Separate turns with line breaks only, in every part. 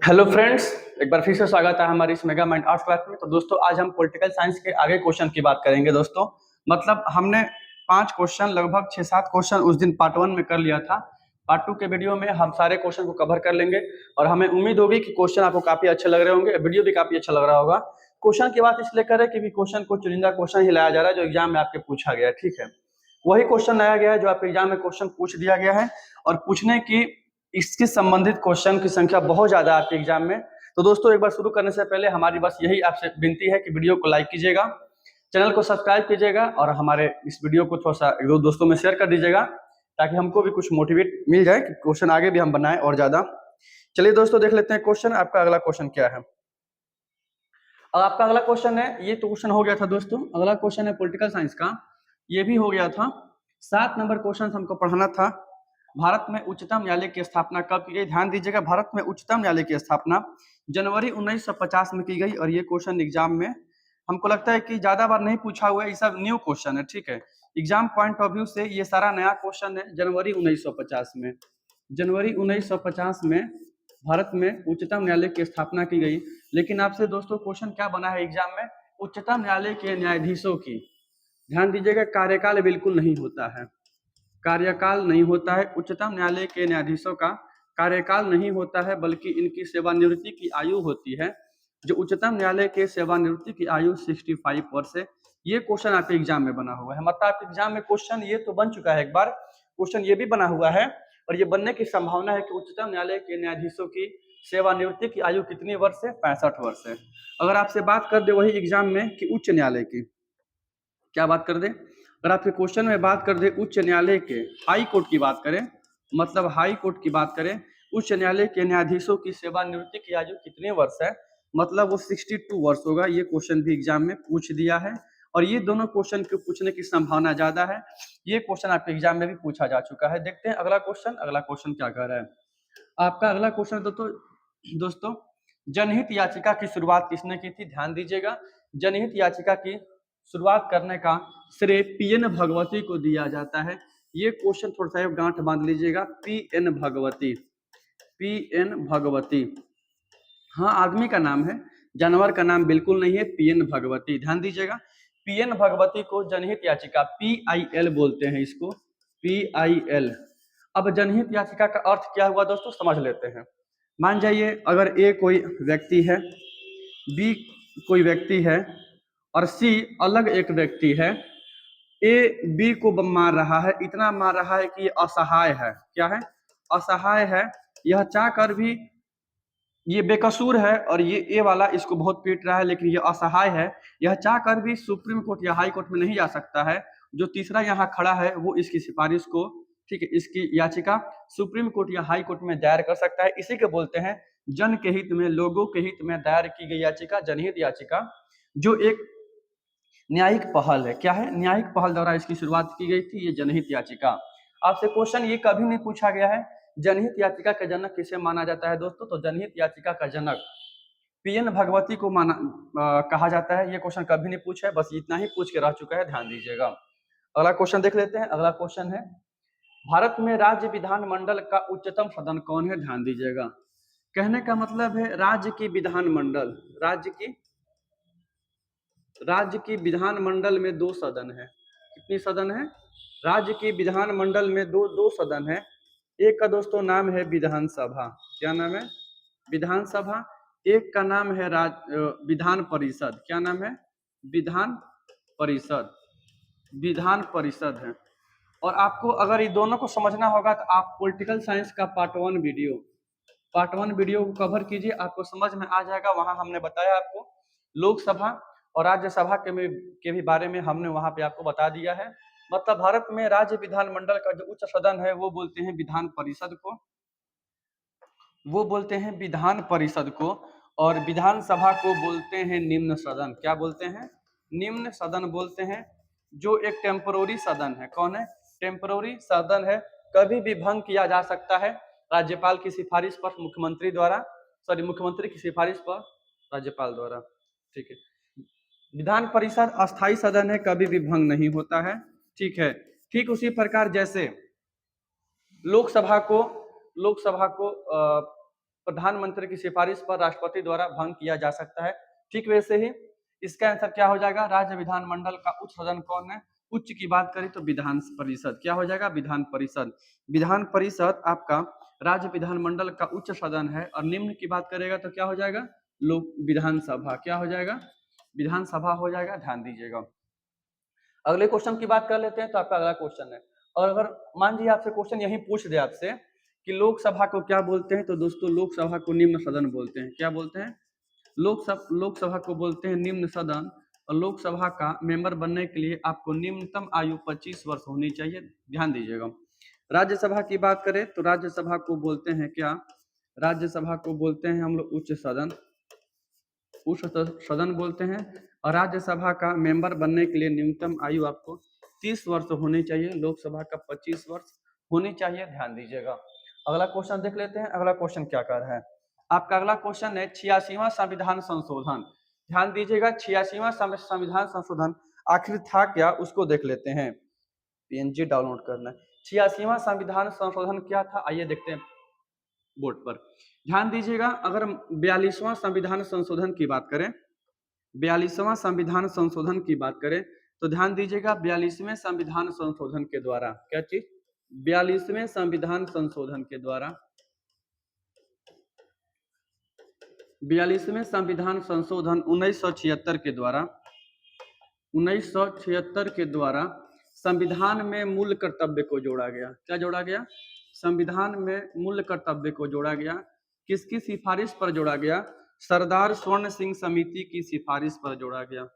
Hello friends, एक बार फिर से स्वागत है हमारी इस मेगा माइंड आर्ट्स क्लास में। तो दोस्तों आज हम पॉलिटिकल साइंस के आगे क्वेश्चन की बात करेंगे। दोस्तों मतलब हमने 5 क्वेश्चन लगभग 6-7 क्वेश्चन उस दिन पार्ट 1 में कर लिया था। पार्ट 2 के वीडियो में हम सारे क्वेश्चन को कवर कर लेंगे और हमें उम्मीद होगी कि क्वेश्चन आपको काफी अच्छे लग रहे होंगे, वीडियो भी काफी अच्छा लग रहा होगा। क्वेश्चन की बात इसलिए करें क्योंकि क्वेश्चन को चुनिंदा क्वेश्चन ही लाया जा रहा है जो एग्जाम में आपके पूछा गया है। ठीक है, वही क्वेश्चन लाया गया है जो आपके एग्जाम में क्वेश्चन पूछ दिया गया है और पूछने की इसके संबंधित क्वेश्चन की संख्या बहुत ज्यादा है आपके एग्जाम में। तो दोस्तों एक बार शुरू करने से पहले हमारी बस यही आपसे विनती है कि वीडियो को लाइक कीजिएगा, चैनल को सब्सक्राइब कीजिएगा और हमारे इस वीडियो को थोड़ा सा एक दो दोस्तों में शेयर कर दीजिएगा ताकि हमको भी कुछ मोटिवेट मिल जाए कि क्वेश्चन आगे भी हम बनाएं और ज्यादा। चलिए दोस्तों देख लेते हैं क्वेश्चन। आपका अगला क्वेश्चन क्या है। अब आपका अगला क्वेश्चन है, ये तो क्वेश्चन हो गया था दोस्तों। अगला क्वेश्चन है पॉलिटिकल साइंस का, ये भी हो गया था। 7 नंबर क्वेश्चन हमको पढ़ाना था। भारत में उच्चतम न्यायालय की स्थापना कब की गई? ध्यान दीजिएगा, भारत में उच्चतम न्यायालय की स्थापना जनवरी 1950 में की गई। और ये क्वेश्चन एग्जाम में हमको लगता है कि ज्यादा बार नहीं पूछा हुआ है, ये सब न्यू क्वेश्चन है। ठीक है, एग्जाम पॉइंट ऑफ व्यू से ये सारा नया क्वेश्चन है। जनवरी 1950 में, जनवरी 1950 में भारत में उच्चतम न्यायालय की स्थापना की गई। लेकिन आपसे दोस्तों क्वेश्चन क्या बना है एग्जाम में? उच्चतम न्यायालय के न्यायाधीशों की, ध्यान दीजिएगा, कार्यकाल बिल्कुल नहीं होता है, कार्यकाल नहीं होता है। उच्चतम न्यायालय के न्यायाधीशों का कार्यकाल नहीं होता है बल्कि इनकी सेवानिवृत्ति की आयु होती है। जो उच्चतम न्यायालय के सेवानिवृत्ति की आयु 65 वर्ष है। ये क्वेश्चन आपके एग्जाम में बना हुआ है, मतलब आपके एग्जाम में क्वेश्चन ये तो बन चुका है एक बार, क्वेश्चन ये भी बना हुआ है और ये बनने की संभावना है कि उच्चतम न्यायालय के न्यायाधीशों की सेवानिवृत्ति की आयु कितनी वर्ष है? 65 वर्ष है। अगर आपसे बात कर दे वही एग्जाम में कि उच्च न्यायालय की, क्या बात कर दे, अगर आपके क्वेश्चन में बात कर दे उच्च न्यायालय के, हाई कोर्ट की बात करें, मतलब हाई कोर्ट की बात करें, उच्च न्यायालय के न्यायाधीशों की सेवानिवृत्ति की आयु कितने वर्ष है? मतलब वो 62 वर्ष होगा। ये क्वेश्चन भी एग्जाम में पूछ दिया है और ये दोनों क्वेश्चन को पूछने की संभावना ज्यादा है। ये क्वेश्चन आपके एग्जाम में भी पूछा जा चुका है। देखते हैं अगला क्वेश्चन, अगला क्वेश्चन क्या कह रहा है आपका। अगला क्वेश्चन दोस्तों जनहित याचिका की शुरुआत किसने की थी? ध्यान दीजिएगा, जनहित याचिका की शुरुआत करने का श्रेय पीएन भगवती को दिया जाता है। ये क्वेश्चन थोड़ा सा गांठ बांध लीजिएगा, पीएन भगवती, पीएन भगवती, हाँ आदमी का नाम है, जानवर का नाम बिल्कुल नहीं है। पीएन भगवती, ध्यान दीजिएगा, पीएन भगवती को जनहित याचिका, PIL बोलते हैं इसको, PIL। अब जनहित याचिका का अर्थ क्या हुआ दोस्तों, समझ लेते हैं। मान जाइए अगर ए कोई व्यक्ति है, बी कोई व्यक्ति है और सी अलग एक व्यक्ति है। ए बी को मार रहा है, इतना मार रहा है कि ये असहाय है। क्या है? असहाय है। यह चाहकर भी, ये बेकसूर है और ये ए वाला इसको बहुत पीट रहा है लेकिन ये असहाय है। यह चाहकर भी सुप्रीम कोर्ट या हाई कोर्ट में नहीं जा सकता है। जो तीसरा यहाँ खड़ा है वो इसकी सिफारिश को, ठीक है, इसकी याचिका सुप्रीम कोर्ट या हाई कोर्ट में दायर कर सकता है। इसी के बोलते हैं जन के हित में, लोगों के हित में दायर की गई याचिका, जनहित याचिका, जो एक न्यायिक पहल है। क्या है? न्यायिक पहल द्वारा इसकी शुरुआत की गई थी, ये जनहित याचिका। आपसे क्वेश्चन ये कभी नहीं पूछा गया है जनहित याचिका का जनक किसे माना जाता है दोस्तों? तो जनहित याचिका का जनक पीएन भगवती को कहा जाता है। ये क्वेश्चन कभी नहीं पूछा है, बस इतना ही पूछ के रह चुका है, ध्यान दीजिएगा। अगला क्वेश्चन देख लेते हैं। अगला क्वेश्चन है, भारत में राज्य विधानमंडल का उच्चतम सदन कौन है? ध्यान दीजिएगा, कहने का मतलब है राज्य की विधानमंडल, राज्य की विधानमंडल में 2 सदन है। कितनी सदन है? राज्य की विधानमंडल में दो सदन है। एक का दोस्तों नाम है विधानसभा। क्या नाम है? विधानसभा। एक का नाम है विधान परिषद। क्या नाम है? विधान परिषद, विधान परिषद है। और आपको अगर ये दोनों को समझना होगा तो आप पॉलिटिकल साइंस का पार्ट 1 वीडियो को कवर कीजिए, आपको समझ में आ जाएगा। वहां हमने बताया आपको लोकसभा और राज्यसभा के भी बारे में हमने वहां पे आपको बता दिया है। मतलब भारत में राज्य विधानमंडल का जो उच्च सदन है वो बोलते हैं विधान परिषद को, वो बोलते हैं विधान परिषद को, और विधानसभा को बोलते हैं निम्न सदन। क्या बोलते हैं? निम्न सदन बोलते हैं, जो एक टेम्पोररी सदन है। कौन है? टेम्पोररी सदन है, कभी भी भंग किया जा सकता है राज्यपाल की सिफारिश पर, मुख्यमंत्री द्वारा, सॉरी मुख्यमंत्री की सिफारिश पर राज्यपाल द्वारा। ठीक है, विधान परिषद अस्थायी सदन है, कभी भी भंग नहीं होता है। ठीक है, ठीक उसी प्रकार जैसे लोकसभा को प्रधानमंत्री की सिफारिश पर राष्ट्रपति द्वारा भंग किया जा सकता है। ठीक वैसे ही इसका आंसर क्या हो जाएगा, राज्य विधानमंडल का उच्च सदन कौन है? उच्च की बात करें तो विधान परिषद। क्या हो जाएगा? विधान परिषद। विधान परिषद आपका राज्य विधानमंडल का उच्च सदन है। और निम्न की बात करेगा तो क्या हो जाएगा? लोक विधानसभा। क्या हो जाएगा? विधानसभा हो जाएगा, ध्यान दीजिएगा। अगले क्वेश्चन की बात कर लेते हैं। तो आपका अगला क्वेश्चन है, और अगर मान लीजिए आपसे क्वेश्चन यही पूछ दे आपसे कि लोकसभा को क्या बोलते हैं, तो दोस्तों लोकसभा को निम्न सदन बोलते हैं। क्या बोलते हैं? लोकसभा को बोलते हैं निम्न सदन। और लोकसभा का मेंबर बनने के लिए आपको निम्नतम आयु 25 वर्ष होनी चाहिए, ध्यान दीजिएगा। राज्यसभा की बात करें तो राज्यसभा को बोलते हैं क्या? राज्यसभा को बोलते हैं हम लोग उच्च सदन, उच्च सदन बोलते हैं। और राज्यसभा का मेंबर बनने के लिए न्यूनतम आयु आपको 30 वर्ष होनी चाहिए, लोकसभा का 25 वर्ष होनी चाहिए, ध्यान दीजिएगा। अगला क्वेश्चन देख लेते हैं। अगला क्वेश्चन क्या कर रहा है आपका? अगला क्वेश्चन है 86वां संविधान संशोधन। ध्यान दीजिएगा, 86वां संविधान संशोधन आखिर था क्या, उसको देख लेते हैं। पीएनजी डाउनलोड करना है। 86वां संविधान संशोधन क्या था, आइए देखते हैं बोर्ड पर। ध्यान दीजिएगा, अगर 42वां संविधान संशोधन की बात करें, 42वां संविधान संशोधन की बात करें तो ध्यान दीजिएगा 42वें संविधान संशोधन के द्वारा क्या चीज? 42वें संविधान संशोधन के द्वारा, 42वें संविधान संशोधन 1976 के द्वारा, 1976 के द्वारा संविधान में मूल कर्तव्य को जोड़ा गया। क्या जोड़ा गया? संविधान में मूल कर्तव्य को जोड़ा गया। किसकी सिफारिश पर जोड़ा गया? सरदार स्वर्ण सिंह समिति की सिफारिश पर जोड़ा गया।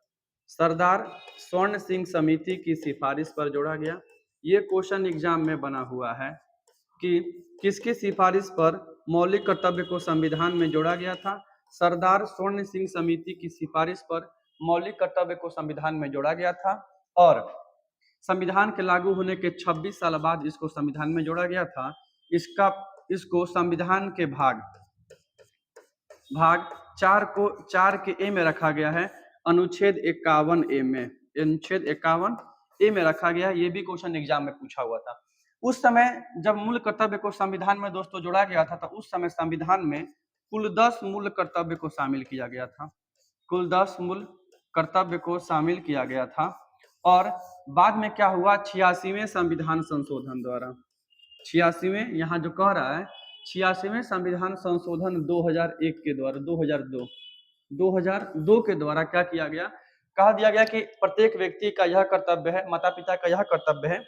सरदार स्वर्ण सिंह समिति की सिफारिश पर जोड़ा गया। ये क्वेश्चन एग्जाम में बना हुआ है कि किसकी सिफारिश पर मौलिक कर्तव्य को संविधान में जोड़ा गया था? सरदार स्वर्ण सिंह समिति की सिफारिश पर मौलिक कर्तव्य को संविधान में जोड़ा गया था। और संविधान के लागू होने के 26 साल बाद इसको संविधान में जोड़ा गया था। इसको संविधान के भाग 4 के ए में रखा गया है, अनुच्छेद 51 ए में, अनुच्छेद 51 ए में रखा गया है। ये भी क्वेश्चन एग्जाम में पूछा हुआ था। उस समय जब मूल कर्तव्य को संविधान में दोस्तों जोड़ा गया था, तो उस समय संविधान में कुल 10 मूल कर्तव्य को शामिल किया गया था। कुल 10 मूल कर्तव्य को शामिल किया गया था। और बाद में क्या हुआ? 86वें संविधान संशोधन द्वारा, 86वें यहाँ जो कह रहा है 86वें संविधान संशोधन 2001 के द्वारा, 2002 के द्वारा क्या किया गया? कहा दिया गया कि प्रत्येक व्यक्ति का यह कर्तव्य है, माता पिता का यह कर्तव्य है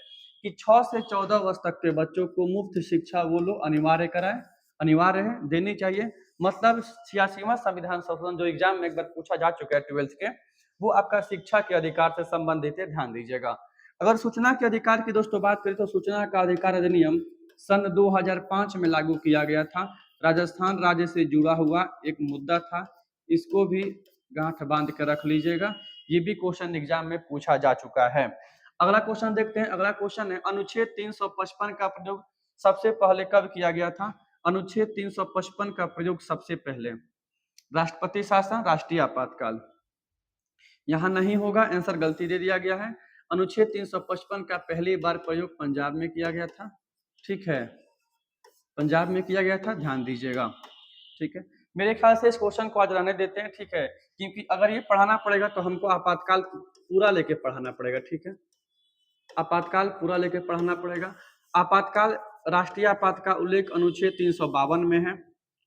कि 6 से 14 वर्ष तक के बच्चों को मुफ्त शिक्षा वो लोग अनिवार्य कराए, अनिवार्य है, देनी चाहिए। मतलब 86वां संविधान संशोधन जो एग्जाम में एक बार पूछा जा चुका है 12th के, वो आपका शिक्षा के अधिकार से संबंधित है, ध्यान दीजिएगा। अगर सूचना के अधिकार की दोस्तों बात करें तो सूचना का अधिकार अधिनियम सन 2005 में लागू किया गया था। राजस्थान राज्य से जुड़ा हुआ एक मुद्दा था, इसको भी गांठ बांध कर रख लीजिएगा। ये भी क्वेश्चन एग्जाम में पूछा जा चुका है। अगला क्वेश्चन देखते हैं। अगला क्वेश्चन है अनुच्छेद 355 का प्रयोग सबसे पहले कब किया गया था? अनुच्छेद 355 का प्रयोग सबसे पहले राष्ट्रपति शासन, राष्ट्रीय आपातकाल। यहाँ नहीं होगा, आंसर गलती दे दिया गया है। अनुच्छेद 355 का पहली बार प्रयोग पंजाब में किया गया था। ठीक है, पंजाब में किया गया था, ध्यान दीजिएगा। ठीक है, मेरे ख्याल से इस क्वेश्चन को आज रहने देते हैं। ठीक है, क्योंकि अगर ये पढ़ाना पड़ेगा तो हमको आपातकाल पूरा लेके पढ़ाना पड़ेगा। ठीक है, आपातकाल पूरा लेके पढ़ाना पड़ेगा। आपातकाल, राष्ट्रीय आपात का उल्लेख अनुच्छेद 352 में है।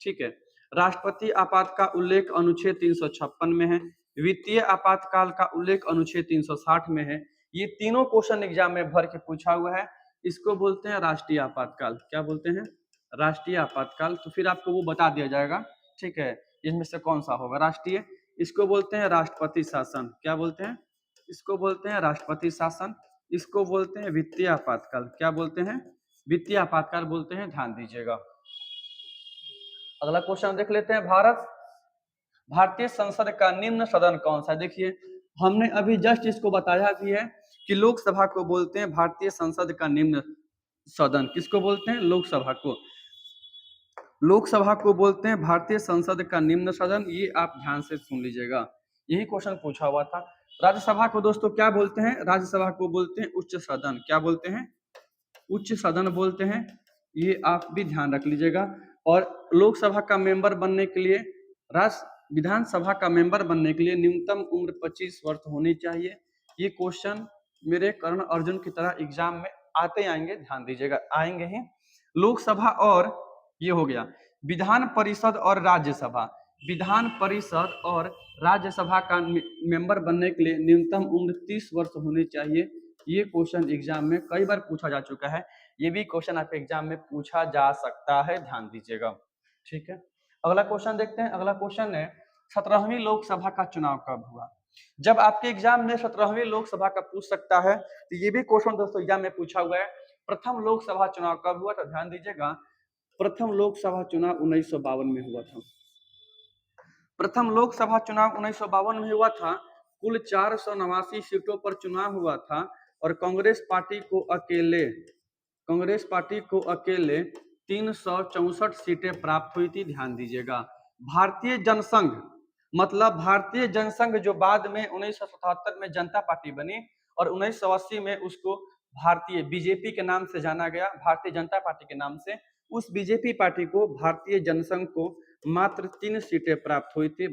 ठीक है, राष्ट्रपति आपात का उल्लेख अनुच्छेद 356 में है। वित्तीय आपातकाल का उल्लेख अनुच्छेद 360 में है। ये तीनों क्वेश्चन एग्जाम में भर के पूछा हुआ है। इसको बोलते हैं राष्ट्रीय आपातकाल। क्या बोलते हैं? राष्ट्रीय आपातकाल। तो फिर आपको वो बता दिया जाएगा। ठीक है, इसमें से कौन सा होगा राष्ट्रीय? इसको बोलते हैं राष्ट्रपति शासन। क्या बोलते हैं? इसको बोलते हैं राष्ट्रपति शासन। इसको बोलते हैं वित्तीय आपातकाल। क्या बोलते हैं? वित्तीय आपातकाल बोलते हैं, ध्यान दीजिएगा। अगला क्वेश्चन देख लेते हैं। भारतीय संसद का निम्न सदन कौन सा? देखिए, हमने अभी जस्ट इसको बताया भी है कि लोकसभा को बोलते हैं भारतीय संसद का निम्न सदन। किसको बोलते हैं? लोकसभा को। लोकसभा को बोलते हैं भारतीय संसद का निम्न सदन। ये आप ध्यान से सुन लीजिएगा, यही क्वेश्चन पूछा हुआ था। राज्यसभा को दोस्तों क्या बोलते हैं? राज्यसभा को बोलते हैं उच्च सदन। क्या बोलते हैं? उच्च सदन बोलते हैं। ये आप भी ध्यान रख लीजिएगा। और लोकसभा का मेंबर बनने के लिए, राज्य विधानसभा का मेंबर बनने के लिए न्यूनतम उम्र 25 वर्ष होनी चाहिए। ये क्वेश्चन मेरे कर्ण अर्जुन की तरह एग्जाम में आते आएंगे, ध्यान दीजिएगा, आएंगे ही। लोकसभा और ये हो गया विधान परिषद और राज्यसभा। विधान परिषद और राज्यसभा का मेंबर बनने के लिए न्यूनतम उम्र 30 वर्ष होनी चाहिए। ये क्वेश्चन एग्जाम में कई बार पूछा जा चुका है, ये भी क्वेश्चन आपके एग्जाम में पूछा जा सकता है, ध्यान दीजिएगा। ठीक है, अगला क्वेश्चन देखते हैं। अगला क्वेश्चन है 17वीं लोकसभा का चुनाव कब हुआ। जब आपके एग्जाम में 17वीं लोकसभा का पूछ सकता है तो ये भी क्वेश्चन दोस्तों एग्जाम में पूछा हुआ है। प्रथम लोकसभा चुनाव कब हुआ, तो ध्यान दीजिएगा, प्रथम लोकसभा चुनाव 1952 में हुआ था। प्रथम लोकसभा चुनाव 1952 में हुआ था। कुल 489 सीटों पर चुनाव हुआ था और कांग्रेस पार्टी को अकेले 364 सीटें प्राप्त हुई थी, ध्यान दीजिएगा। भारतीय जनसंघ, मतलब भारतीय जनसंघ जो बाद में 1977 में जनता पार्टी बनी और 1980 में उसको भारतीय बीजेपी के नाम से जाना गया, भारतीय जनता पार्टी के नाम से, उस बीजेपी पार्टी को, भारतीय जनसंघ को मात्र 3 सीटें प्राप्त हुई थी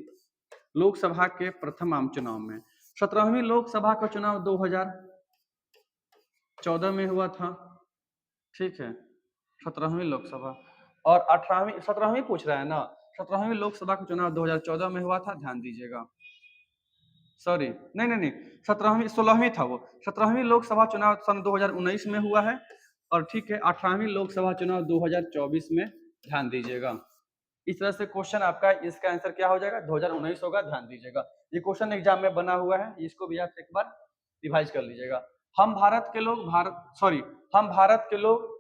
लोकसभा के प्रथम आम चुनाव में। 17वीं लोकसभा का चुनाव 2014 में हुआ था। ठीक है, 17वीं लोकसभा और 17वीं पूछ रहा है ना, 17वीं लोकसभा का चुनाव 2014 में हुआ था, ध्यान दीजिएगा। सॉरी, नहीं, 16वीं था वो। 17वीं लोकसभा चुनाव सन 2019 में हुआ है और ठीक है, 18वीं लोकसभा चुनाव 2024 में, ध्यान दीजिएगा। इस तरह से क्वेश्चन आपका, इसका आंसर क्या हो जाएगा, 2019 होगा, ध्यान दीजिएगा। ये क्वेश्चन एग्जाम में बना हुआ है, इसको भी आप एक बार रिवाइज कर लीजिएगा। हम भारत के लोग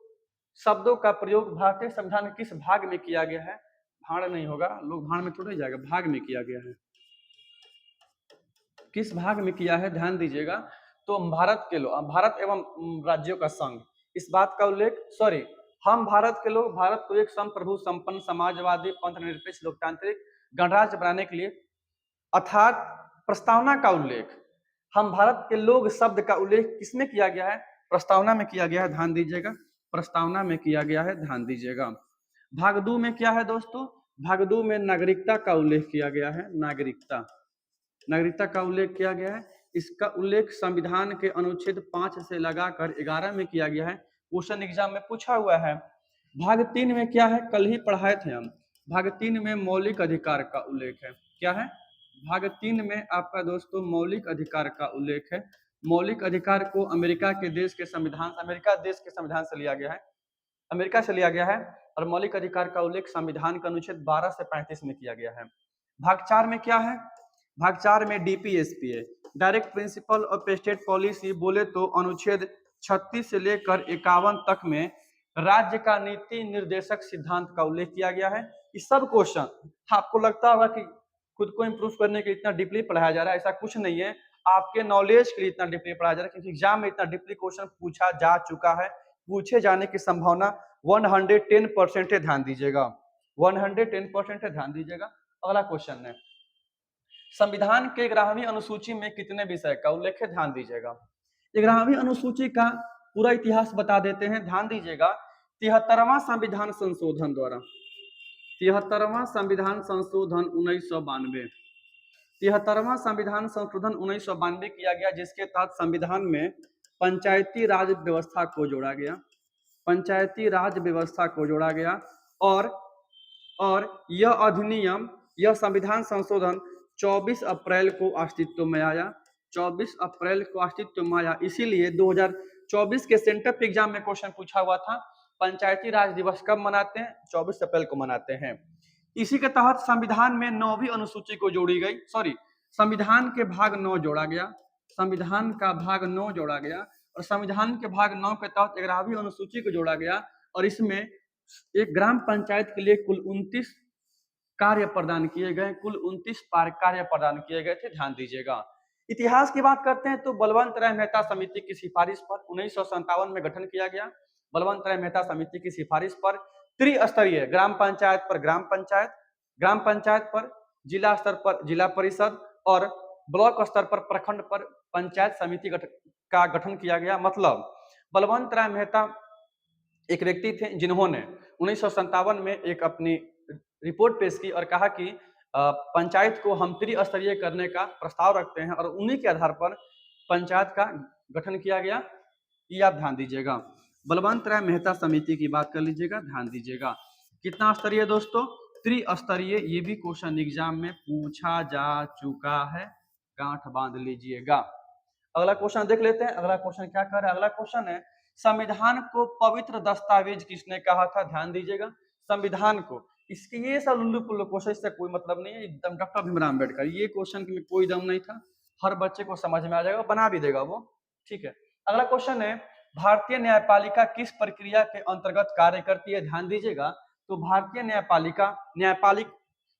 शब्दों का प्रयोग भारतीय संविधान के किस भाग में किया गया है। भाड़ नहीं होगा, लोग भाड़ में थोड़ा जाएगा, भाग में किया गया है। किस भाग में किया है, ध्यान दीजिएगा। तो भारत के लोग, भारत एवं राज्यों का संघ, इस बात का उल्लेख, हम भारत के लोग भारत को एक संप्रभु संपन्न समाजवादी पंथ निरपेक्ष लोकतांत्रिक गणराज्य बनाने के लिए, अर्थात प्रस्तावना का उल्लेख, हम भारत के लोग शब्द का उल्लेख किसमें किया गया है, प्रस्तावना में किया गया है, ध्यान दीजिएगा, प्रस्तावना में किया गया है, ध्यान दीजिएगा। भाग 2 में क्या है दोस्तों, भाग 2 में नागरिकता का उल्लेख किया गया है, नागरिकता का उल्लेख किया गया है। इसका उल्लेख संविधान के अनुच्छेद 5 से लगाकर 11 में किया गया है, क्वेश्चन एग्जाम में पूछा हुआ है। भाग 3 में क्या है, कल ही पढ़ाए थे हम। भाग 3 में मौलिक अधिकार का उल्लेख है, क्या है, भाग 3 में आपका दोस्तों मौलिक अधिकार का उल्लेख है। मौलिक अधिकार को अमेरिका देश के संविधान से लिया गया है, अमेरिका से लिया गया है, और मौलिक अधिकार का उल्लेख संविधान का अनुच्छेद 12 से 35 में किया गया है। भाग 4 में क्या है, भाग 4 में DPSPA, direct principle of state policy, बोले तो अनुच्छेद 36 से लेकर 51 तक में राज्य का नीति निर्देशक सिद्धांत का उल्लेख किया गया है। ये सब क्वेश्चन, आपको लगता होगा कि खुद को इम्प्रूव करने के लिए इतना डीपली पढ़ाया जा रहा है, ऐसा कुछ नहीं है, आपके नॉलेज के लिए इतना डीपली पढ़ाया जा रहा है, क्योंकि एग्जाम में इतना डीपली क्वेश्चन पूछा जा चुका है, पूछे जाने की संभावना 110% है, ध्यान दीजिएगा, 110% है, ध्यान दीजिएगा। अगला क्वेश्चन है, संविधान के 11वीं अनुसूची में कितने विषय का उल्लेख है, ध्यान दीजिएगा। 11वीं अनुसूची का पूरा इतिहास बता देते हैं, ध्यान दीजिएगा। 73वां संविधान संशोधन द्वारा, 73वां संविधान संशोधन 1992, 73वां संविधान संशोधन 1992 किया गया, जिसके तहत संविधान में पंचायती राज व्यवस्था को जोड़ा गया, पंचायती राज व्यवस्था को जोड़ा गया। और यह अधिनियम, यह संविधान संशोधन 24 अप्रैल को अस्तित्व में आया, 24 अप्रैल को अस्तित्व में आया। इसीलिए 2024 के सेंटअप एग्जाम में क्वेश्चन पूछा हुआ था, पंचायती राज दिवस कब मनाते हैं, 24 अप्रैल को मनाते हैं। इसी के तहत संविधान में 9वीं अनुसूची को जोड़ी गई, संविधान के भाग 9 जोड़ा गया, संविधान का भाग 9 जोड़ा गया, और संविधान के भाग 9 के तहत 11वीं अनुसूची को जोड़ा गया, और इसमें एक ग्राम पंचायत के लिए कुल 29 कार्य प्रदान किए गए, कुल 29 कार्य प्रदान किए गए थे, ध्यान दीजिएगा। इतिहास की बात करते हैं तो बलवंत राय मेहता समिति की सिफारिश पर 1957 में गठन किया गया। बलवंत राय मेहता समिति की सिफारिश पर त्रिस्तरीय ग्राम पंचायत पर ग्राम पंचायत पर जिला स्तर पर जिला परिषद और ब्लॉक स्तर पर प्रखंड पर पंचायत समिति का गठन किया गया। मतलब बलवंत राय मेहता एक व्यक्ति थे जिन्होंने 1957 में एक अपनी रिपोर्ट पेश की और कहा कि पंचायत को हम त्रिस्तरीय करने का प्रस्ताव रखते हैं, और उन्हीं के आधार पर पंचायत का गठन किया गया। ये आप ध्यान दीजिएगा। बलवंत राय मेहता समिति की बात कर लीजिएगा, ध्यान दीजिएगा। कितना स्तरीय दोस्तों? त्रिस्तरीय। ये भी क्वेश्चन एग्जाम में पूछा जा चुका है, गांठ बांध लीजिएगा। अगला क्वेश्चन देख लेते हैं। अगला क्वेश्चन क्या कर रहा है? अगला क्वेश्चन है, संविधान को पवित्र दस्तावेज किसने कहा था? ध्यान दीजिएगा, संविधान को। इसके ये सब लुल्लू पुल्लू क्वेश्चन से कोई मतलब नहीं है, एकदम डॉक्टर भीमराव अम्बेडकर। ये क्वेश्चन में कोई दम नहीं था, हर बच्चे को समझ में आ जाएगा, बना भी देगा वो, ठीक है। अगला क्वेश्चन है, भारतीय न्यायपालिका किस प्रक्रिया के अंतर्गत कार्य करती है? ध्यान दीजिएगा। तो भारतीय न्यायपालिका, न्यायपालिक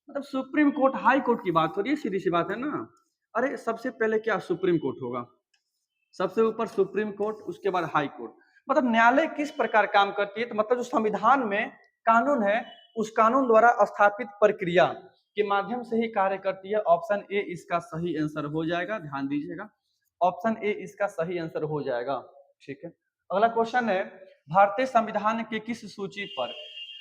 मतलब सुप्रीम कोर्ट, हाई कोर्ट की बात हो रही है, सीधी सी बात है ना। अरे सबसे पहले क्या सुप्रीम कोर्ट होगा? सबसे ऊपर सुप्रीम कोर्ट, उसके बाद हाई कोर्ट। मतलब न्यायालय किस प्रकार काम करती है? तो मतलब जो संविधान में कानून है, उस कानून द्वारा स्थापित प्रक्रिया के माध्यम से ही कार्य करती है। ऑप्शन ए इसका सही आंसर हो जाएगा, ध्यान दीजिएगा। ऑप्शन ए इसका सही आंसर हो जाएगा, ठीक है। अगला क्वेश्चन है, भारतीय संविधान के किस सूची पर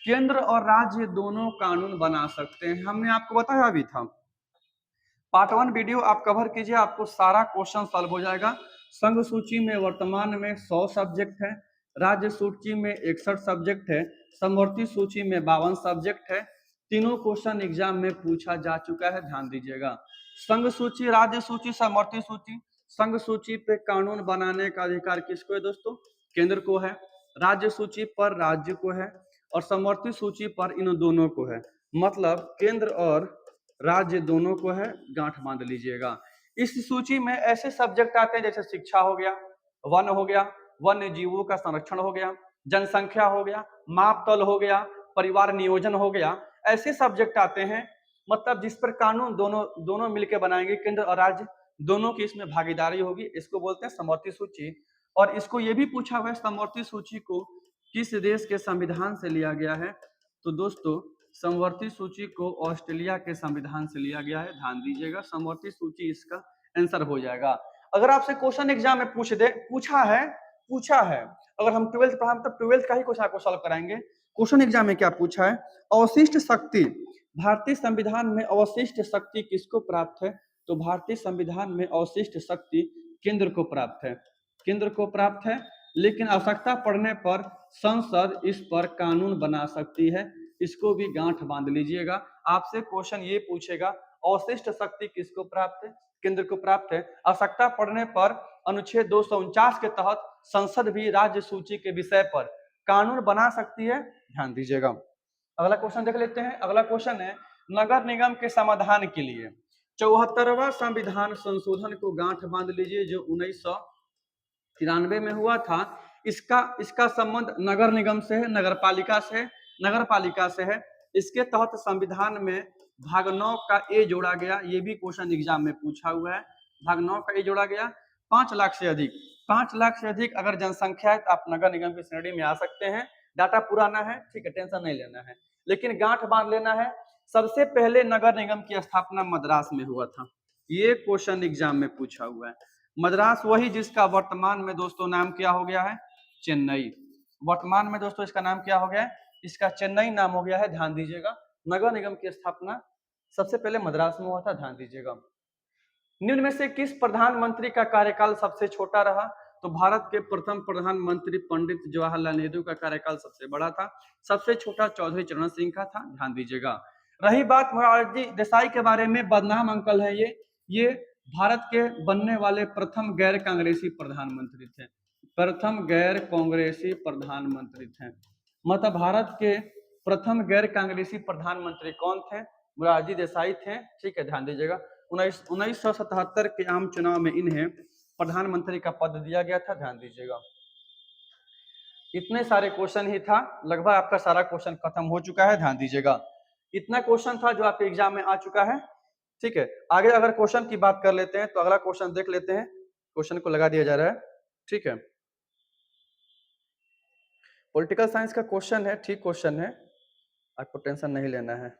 केंद्र और राज्य दोनों कानून बना सकते हैं? हमने आपको बताया भी था। पार्ट 1 वीडियो आप कवर कीजिए, आपको सारा क्वेश्चन सॉल्व हो जाएगा। संघ सूची में वर्तमान में 100 सब्जेक्ट है, राज्य सूची में 61 सब्जेक्ट है, समवर्ती सूची में 52 सब्जेक्ट है। तीनों क्वेश्चन एग्जाम में पूछा जा चुका है, ध्यान दीजिएगा। संघ सूची, राज्य सूची, समवर्ती सूची। संघ सूची पे कानून बनाने का अधिकार किसको है दोस्तों? केंद्र को है। राज्य सूची पर राज्य को है, और समवर्ती सूची पर इन दोनों को है। मतलब केंद्र और राज्य दोनों को है, गांठ बांध लीजिएगा। इस सूची में ऐसे सब्जेक्ट आते हैं जैसे शिक्षा हो गया, वन हो गया, वन्य जीवों का संरक्षण हो गया, जनसंख्या हो गया, मापतल हो गया, परिवार नियोजन हो गया। ऐसे सब्जेक्ट आते हैं, मतलब जिस पर कानून दोनों दोनों मिलकर बनाएंगे, केंद्र और राज्य दोनों की इसमें भागीदारी होगी। इसको बोलते हैं समवर्ती सूची। और इसको ये भी पूछा हुआ है, समवर्ती सूची को किस देश के संविधान से लिया गया है? तो दोस्तों समवर्ती सूची को ऑस्ट्रेलिया के संविधान से लिया गया है, ध्यान दीजिएगा। समवर्ती सूची इसका आंसर हो जाएगा। अगर आपसे क्वेश्चन एग्जाम में पूछा है, अगर हम 12th पढ़ा तो 12th का ही क्वेश्चन आपको सॉल्व कराएंगे। क्वेश्चन एग्जाम में क्या पूछा है? अवशिष्ट शक्ति, भारतीय संविधान में अवशिष्ट शक्ति किसको प्राप्त है? तो भारतीय संविधान में अवशिष्ट शक्ति केंद्र को प्राप्त है, केंद्र को प्राप्त है। लेकिन आवश्यकता पड़ने पर संसद इस पर कानून बना सकती है। इसको भी गांठ बांध लीजिएगा। आपसे क्वेश्चन ये पूछेगा, अवशिष्ट शक्ति किसको प्राप्त है? केंद्र को प्राप्त है। आवश्यकता पड़ने पर अनुच्छेद 249 के तहत संसद भी राज्य सूची के विषय पर कानून बना सकती है, ध्यान दीजिएगा। अगला क्वेश्चन देख लेते हैं। अगला क्वेश्चन है, नगर निगम के समाधान के लिए 74वां संविधान संशोधन को गांठ बांध लीजिए, जो 1993 में हुआ था। इसका संबंध नगर निगम से है, नगरपालिका से है, नगरपालिका से है। इसके तहत संविधान में भाग 9 का ए जोड़ा गया। ये भी क्वेश्चन एग्जाम में पूछा हुआ है। भाग 9 का ए जोड़ा गया। 5 लाख से अधिक, 5 लाख से अधिक अगर जनसंख्या है तो आप नगर निगम की श्रेणी में आ सकते हैं। डाटा पुराना है, ठीक है, टेंशन नहीं लेना है, लेकिन गांठ बांध लेना है। सबसे पहले नगर निगम की स्थापना मद्रास में हुआ था। ये क्वेश्चन एग्जाम में पूछा हुआ है। मद्रास वही जिसका वर्तमान में दोस्तों नाम क्या हो गया है? चेन्नई। वर्तमान में दोस्तों इसका नाम क्या हो गया है? इसका चेन्नई नाम हो गया है, ध्यान दीजिएगा। नगर निगम की स्थापना सबसे पहले मद्रास में हुआ था, ध्यान दीजिएगा। निम्न में से किस प्रधानमंत्री का कार्यकाल सबसे छोटा रहा? तो भारत के प्रथम प्रधानमंत्री पंडित जवाहरलाल नेहरू का कार्यकाल सबसे बड़ा था। सबसे छोटा चौधरी चरण सिंह का था, ध्यान दीजिएगा। रही बात मोरारजी देसाई के बारे में, बदनाम अंकल है ये भारत के बनने वाले प्रथम गैर कांग्रेसी प्रधानमंत्री थे। प्रथम गैर कांग्रेसी प्रधानमंत्री थे, मतलब भारत के प्रथम गैर कांग्रेसी प्रधानमंत्री कौन थे? मोरारजी देसाई थे, ठीक है, ध्यान दीजिएगा। 1977 के आम चुनाव में इन्हें प्रधानमंत्री का पद दिया गया था, ध्यान दीजिएगा। इतने सारे क्वेश्चन ही था, लगभग आपका सारा क्वेश्चन खत्म हो चुका है, ध्यान दीजिएगा। इतना क्वेश्चन था जो आपके एग्जाम में आ चुका है, ठीक है। आगे अगर क्वेश्चन की बात कर लेते हैं तो अगला क्वेश्चन देख लेते हैं। क्वेश्चन को लगा दिया जा रहा है, ठीक है। पॉलिटिकल साइंस का क्वेश्चन है, ठीक क्वेश्चन है, आपको टेंशन नहीं लेना है।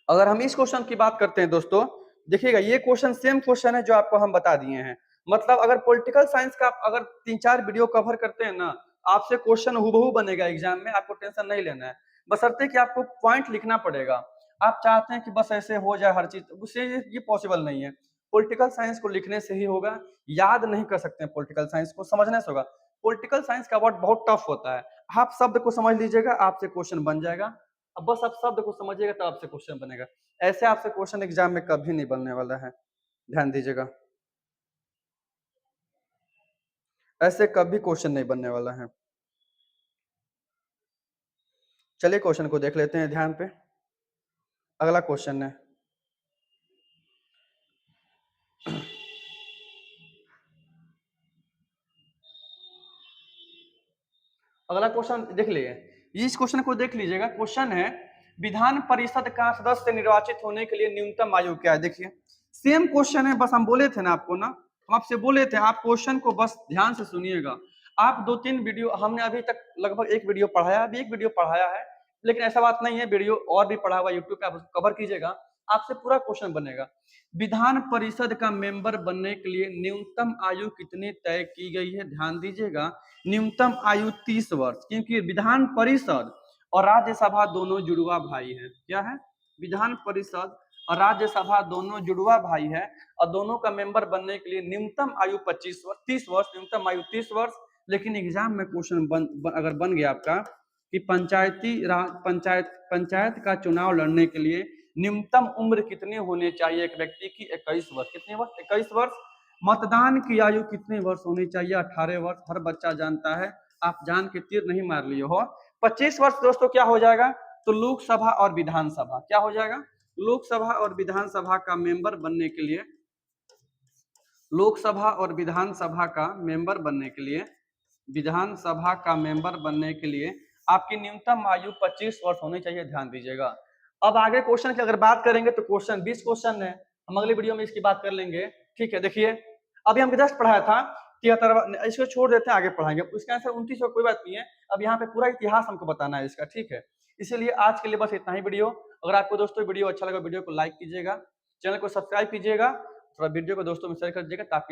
अगर हम इस क्वेश्चन की बात करते हैं दोस्तों, देखिएगा ये क्वेश्चन सेम क्वेश्चन है जो आपको हम बता दिए हैं। मतलब अगर पॉलिटिकल साइंस का आप अगर 3-4 वीडियो कवर करते हैं ना, आपसे क्वेश्चन हूबहू बनेगा एग्जाम में, आपको टेंशन नहीं लेना है। बशर्ते कि आपको पॉइंट लिखना पड़ेगा। आप चाहते हैं कि बस ऐसे हो जाए हर चीज, उससे ये पॉसिबल नहीं है। पॉलिटिकल साइंस को लिखने से ही होगा, याद नहीं कर सकते हैं पॉलिटिकल साइंस को, समझने से होगा। पॉलिटिकल साइंस का वर्ड बहुत टफ होता है। आप शब्द को समझ लीजिएगा, आपसे क्वेश्चन बन जाएगा। अब बस आप शब्द को समझिएगा तो आपसे क्वेश्चन बनेगा। ऐसे आपसे क्वेश्चन एग्जाम में कभी नहीं बनने वाला है, ध्यान दीजिएगा। ऐसे कभी क्वेश्चन नहीं बनने वाला है। चलिए क्वेश्चन को देख लेते हैं ध्यान पे। अगला क्वेश्चन है, अगला क्वेश्चन देख लीजिए, इस क्वेश्चन को देख लीजिएगा। क्वेश्चन है, विधान परिषद का सदस्य निर्वाचित होने के लिए न्यूनतम आयु क्या है। देखिए सेम क्वेश्चन है, बस हम बोले थे ना आपको, ना हम आपसे बोले थे, आप क्वेश्चन को बस ध्यान से सुनिएगा। आप 2-3 वीडियो हमने अभी तक लगभग एक वीडियो पढ़ाया, अभी एक वीडियो पढ़ाया है, लेकिन ऐसा बात नहीं है, वीडियो और भी पढ़ा हुआ यूट्यूब पे, आप उसको कवर कीजिएगा, आपसे पूरा क्वेश्चन बनेगा। विधान परिषद का मेंबर बनने के लिए न्यूनतम आयु कितनी तय की गई है, ध्यान दीजिएगा। न्यूनतम आयु 30 वर्ष, क्योंकि विधान परिषद और राज्यसभा दोनों जुड़वा भाई हैं। क्या है? विधान परिषद और राज्यसभा दोनों जुड़वा भाई है, और दोनों का मेंबर बनने के लिए न्यूनतम आयु 25 वर्ष, 30 वर्ष, न्यूनतम आयु 30 वर्ष। लेकिन एग्जाम में क्वेश्चन अगर बन गया आपका कि पंचायत का चुनाव लड़ने के लिए न्यूनतम उम्र कितनी होनी चाहिए एक व्यक्ति की, 21 वर्ष। कितने वर्ष? 21 वर्ष। मतदान की आयु कितने वर्ष होनी चाहिए? 18 वर्ष। हर बच्चा जानता है, आप जान के तीर नहीं मार लिए हो। 25 वर्ष दोस्तों क्या हो जाएगा? तो लोकसभा और विधानसभा क्या हो जाएगा? लोकसभा और विधानसभा का मेंबर बनने के लिए, लोकसभा और विधानसभा का मेंबर बनने के लिए, विधानसभा का मेंबर बनने के लिए आपकी न्यूनतम आयु 25 वर्ष होनी चाहिए, ध्यान दीजिएगा। अब आगे क्वेश्चन की अगर बात करेंगे तो क्वेश्चन 20 क्वेश्चन है, हम अगली वीडियो में इसकी बात कर लेंगे। ठीक है, देखिए अभी हमको जस्ट पढ़ाया था 73, इसको छोड़ देते हैं, आगे पढ़ाएंगे। इसका आंसर 29 कोई बात नहीं है, अब यहाँ पे पूरा इतिहास हमको बताना है इसका। ठीक है, इसीलिए आज के लिए बस इतना ही वीडियो। अगर आपको दोस्तों वीडियो अच्छा लगा, वीडियो को लाइक कीजिएगा, चैनल को सब्सक्राइब कीजिएगा, थोड़ा वीडियो को दोस्तों में शेयर कर दीजिएगा, ताकि